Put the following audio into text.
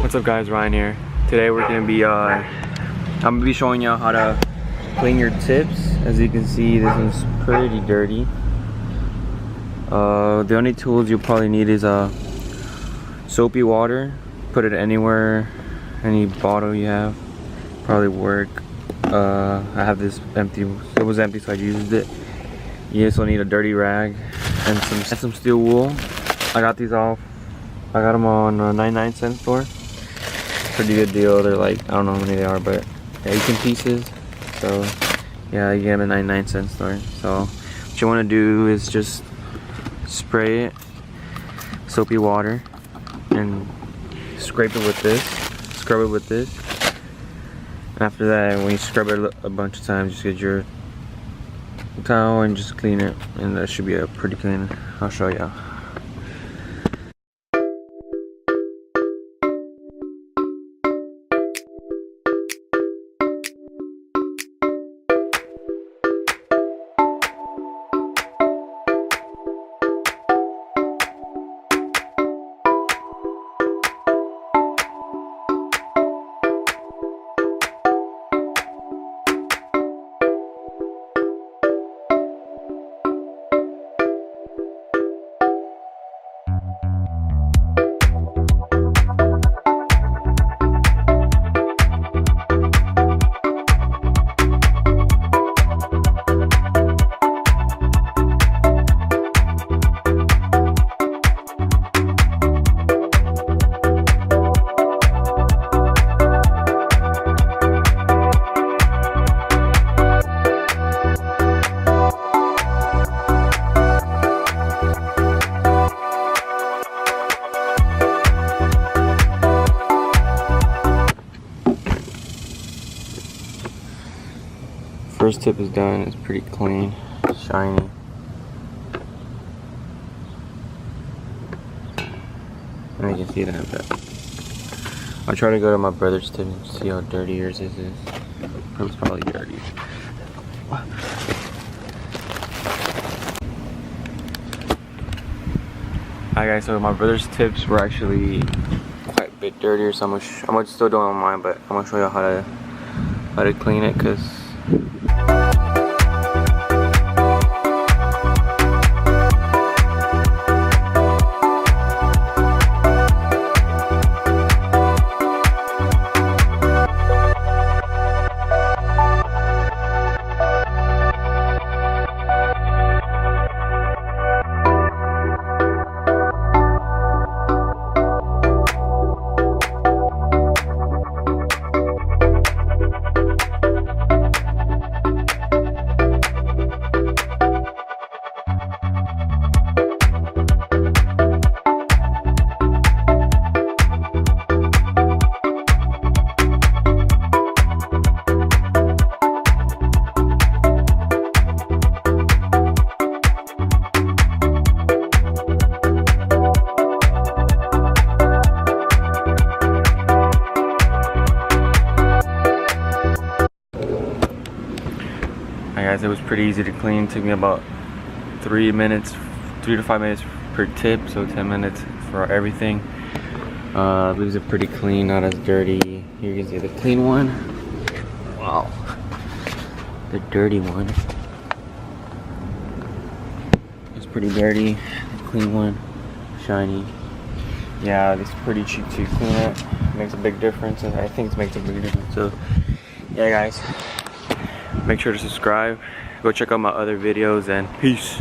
What's up guys, Ryan here. Today we're gonna be I'm gonna be showing you how to clean your tips. As you can see, this one's pretty dirty. The only tools you'll probably need is soapy water. Put it anywhere, any bottle you have, probably work. I have this empty, it was empty so I used it. You also need a dirty rag and some steel wool. I got these off, I got them on a 99-cent store. Pretty good deal. They're like, I don't know how many they are, but 18 pieces. So yeah, you get them at 99-cent store. So what you want to do is just spray it soapy water and scrape it with this, scrub it with this. And after that, when you scrub it a bunch of times, just get your towel and just clean it, and that should be a pretty clean. I'll show you. First tip is done. It's pretty clean, shiny. And you can see that, but I'll try to go to my brother's tip and see how dirty yours is. It's probably dirty. Hi guys, so my brother's tips were actually quite a bit dirtier, so I'm gonna still do it on mine, but I'm gonna show you how to clean it, because guys, it was pretty easy to clean. It took me about 3 to 5 minutes per tip, so 10 minutes for everything. Leaves it pretty clean, not as dirty. Here you can see the clean one. Wow, the dirty one. It's pretty dirty. The clean one, shiny. Yeah, it's pretty cheap to clean it. It makes a big difference, and I think it makes a big difference. So yeah guys, make sure to subscribe, go check out my other videos, and peace.